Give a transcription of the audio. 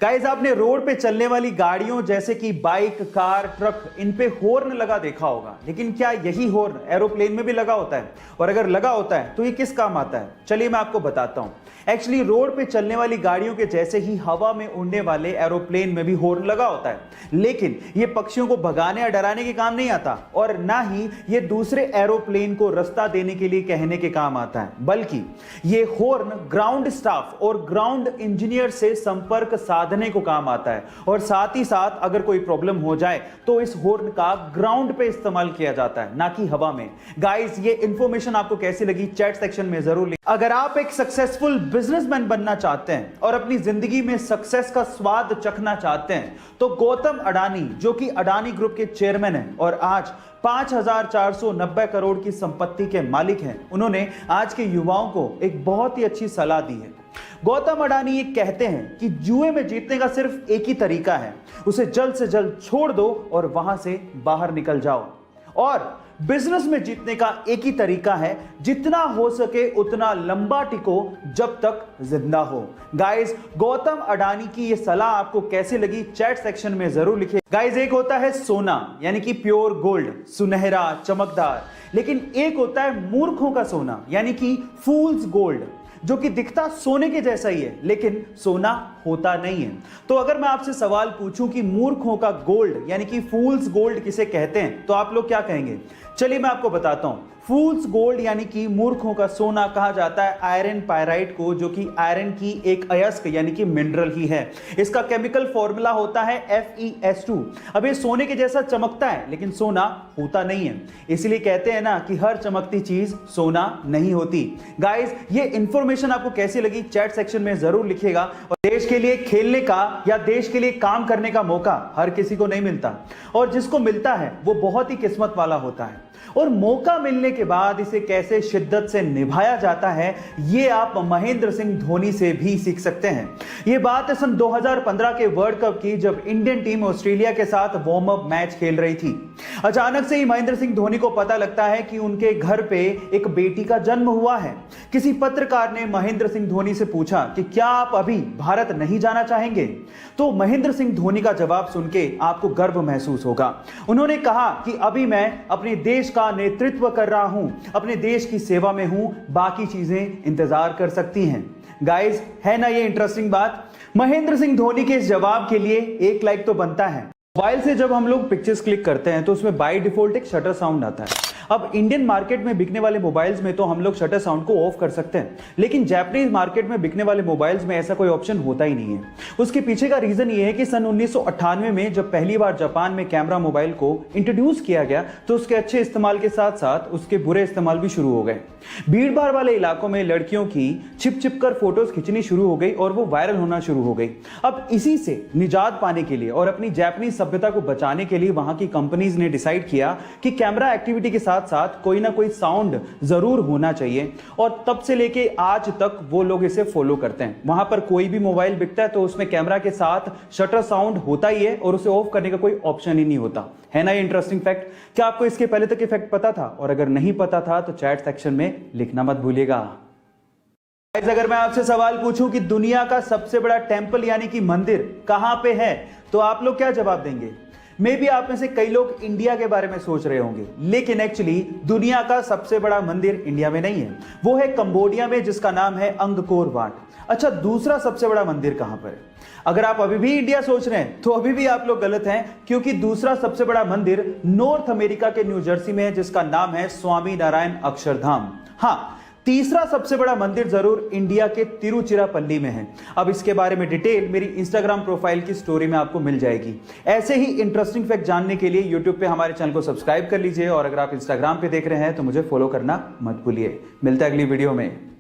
Guys, आपने road पे चलने वाली गाड़ियों जैसे कि बाइक, कार, ट्रक, इन पे हॉर्न लगा देखा होगा, लेकिन क्या यही हॉर्न एरोप्लेन में भी लगा होता है? और अगर लगा होता है तो ये किस काम आता है? चलिए मैं आपको बताता हूं। एक्चुअली रोड पे चलने वाली गाड़ियों के जैसे ही हवा में उड़ने वाले एरोप्लेन में भी हॉर्न लगा होता है, लेकिन ये पक्षियों को भगाने या डराने के काम नहीं आता और ना ही ये दूसरे एरोप्लेन को रास्ता देने के लिए कहने के काम आता है, बल्कि ये हॉर्न ग्राउंड स्टाफ और ग्राउंड इंजीनियर से संपर्क साधने को काम आता है। और साथ ही साथ अगर कोई प्रॉब्लम हो जाए तो इस हॉर्न का ग्राउंड पे इस्तेमाल किया जाता है, ना कि हवा में। गाइस, ये इंफॉर्मेशन आपको कैसी लगी चैट सेक्शन में जरूर लिखें। अगर आप एक सक्सेसफुल बिजनेसमैन बनना चाहते हैं और अपनी जिंदगी में सक्सेस का स्वाद चखना चाहते हैं तो गौतम अडानी, जो कि अडानी ग्रुप के चेयरमैन हैं और आज 5,490 करोड़ की संपत्ति के मालिक हैं, उन्होंने आज के युवाओं को एक बहुत ही अच्छी सलाह दी है। गौतम अडानी ये कहते हैं कि जुए में जीतने का सिर्फ एक ही तरीका है, उसे जल्द से जल्द छोड़ दो और वहां से बाहर निकल जाओ। और बिजनेस में जीतने का एक ही तरीका है, जितना हो सके उतना लंबा टिको जब तक जिंदा हो। गाइस, गौतम अडानी की ये सलाह आपको कैसी लगी चैट सेक्शन में जरूर लिखिए। गाइस, एक होता है सोना यानी कि प्योर गोल्ड, सुनहरा चमकदार, लेकिन एक होता है मूर्खों का सोना यानी कि फूल्स गोल्ड, जो कि दिखता सोने के जैसा ही है लेकिन सोना होता नहीं है। तो अगर मैं आपसे सवाल पूछूं कि मूर्खों का गोल्ड यानी कि फूल्स गोल्ड किसे कहते हैं, तो आप लोग क्या कहेंगे? चलिए मैं आपको बताता हूं। फूल्स गोल्ड यानी कि मूर्खों का सोना कहा जाता है आयरन पायराइट को, जो कि आयरन की एक अयस्क यानी कि मिनरल ही है। इसका केमिकल फॉर्मूला होता है FeS2। अब ये सोने के जैसा चमकता है लेकिन सोना होता नहीं है, इसलिए कहते हैं ना कि हर चमकती चीज सोना नहीं होती। गाइस, ये इंफॉर्मेशन आपको कैसी लगी चैट सेक्शन में जरूर लिखिएगा। और देश के लिए खेलने का या देश के लिए काम करने का मौका हर किसी को नहीं मिलता, और जिसको मिलता है वो बहुत ही किस्मत वाला होता है। और मौका मिलने के बाद इसे कैसे शिद्दत से निभाया जाता है, ये आप महेंद्र सिंह धोनी से भी सीख सकते हैं। ये बात है सन 2015 के वर्ल्ड कप की, जब इंडियन टीम ऑस्ट्रेलिया के साथ वार्म अप मैच खेल रही थी। अचानक से ही महेंद्र सिंह धोनी को पता लगता है कि उनके घर पे एक बेटी का जन्म हुआ है। किसी पत्रकार ने महेंद्र सिंह धोनी से पूछा कि क्या आप अभी भारत नहीं जाना चाहेंगे? तो महेंद्र सिंह धोनी का जवाब सुन के आपको गर्व महसूस होगा। उन्होंने कहा कि अभी मैं अपने देश का नेतृत्व कर रहा हूं, अपने देश की सेवा में हूं, बाकी चीजें इंतजार कर सकती हैं। गाइस, है ना ये इंटरेस्टिंग बात? महेंद्र सिंह धोनी के इस जवाब के लिए एक लाइक तो बनता है। मोबाइल से जब हम लोग पिक्चर्स क्लिक करते हैं तो उसमें बाय डिफॉल्ट एक शटर साउंड आता है। अब इंडियन मार्केट में बिकने वाले मोबाइल्स में तो हम लोग शटर साउंड को ऑफ कर सकते हैं, लेकिन जापानीज मार्केट में बिकने वाले मोबाइल्स में ऐसा कोई ऑप्शन होता ही नहीं है। उसके पीछे का रीजन ये है कि सन 1998 में जब पहली बार जापान में कैमरा मोबाइल को इंट्रोड्यूस किया गया तो उसके अच्छे इस्तेमाल के साथ साथ उसके बुरे इस्तेमाल भी शुरू हो गए। भीड़ भाड़ वाले इलाकों में लड़कियों की छिप छिप कर फोटोज खींचनी शुरू हो गई और वो वायरल होना शुरू हो गई। अब इसी से निजात पाने के लिए और अपनी जापानीज सभ्यता को बचाने के लिए वहां की कंपनीज ने डिसाइड किया कि कैमरा एक्टिविटी के साथ साथ कोई ना कोई साउंड जरूर होना चाहिए, और तब से लेके आज तक वो लोग इसे फॉलो करते हैं। वहां पर कोई भी मोबाइल बिकता है तो उसमें कैमरा के साथ शटर साउंड होता ही है और उसे ऑफ करने का कोई ऑप्शन ही नहीं होता। है ना ये इंटरेस्टिंग फैक्ट? क्या आपको इसके पहले तक ये फैक्ट पता था? और अगर नहीं पता था तो चैट सेक्शन में लिखना मत भूलिएगा। अगर मैं आपसे सवाल पूछूं कि दुनिया का सबसे बड़ा टेंपल यानी कि मंदिर कहां पे है, तो आप लोग क्या जवाब देंगे? मे बी आप में से कई लोग इंडिया के बारे में सोच रहे होंगे, लेकिन एक्चुअली दुनिया का सबसे बड़ा मंदिर इंडिया में नहीं है, वो है कंबोडिया में, जिसका नाम है अंगकोर वाट। अच्छा, दूसरा सबसे बड़ा मंदिर कहां पर है? अगर आप अभी भी इंडिया सोच रहे हैं तो अभी भी आप लोग गलत हैं, क्योंकि दूसरा सबसे बड़ा मंदिर नॉर्थ अमेरिका के न्यू जर्सी में है, जिसका नाम है स्वामी नारायण अक्षरधाम। हाँ, तीसरा सबसे बड़ा मंदिर जरूर इंडिया के तिरुचिरापल्ली में है। अब इसके बारे में डिटेल मेरी इंस्टाग्राम प्रोफाइल की स्टोरी में आपको मिल जाएगी। ऐसे ही इंटरेस्टिंग फैक्ट जानने के लिए यूट्यूब पे हमारे चैनल को सब्सक्राइब कर लीजिए, और अगर आप इंस्टाग्राम पे देख रहे हैं तो मुझे फॉलो करना मत भूलिए। मिलते हैं अगली वीडियो में।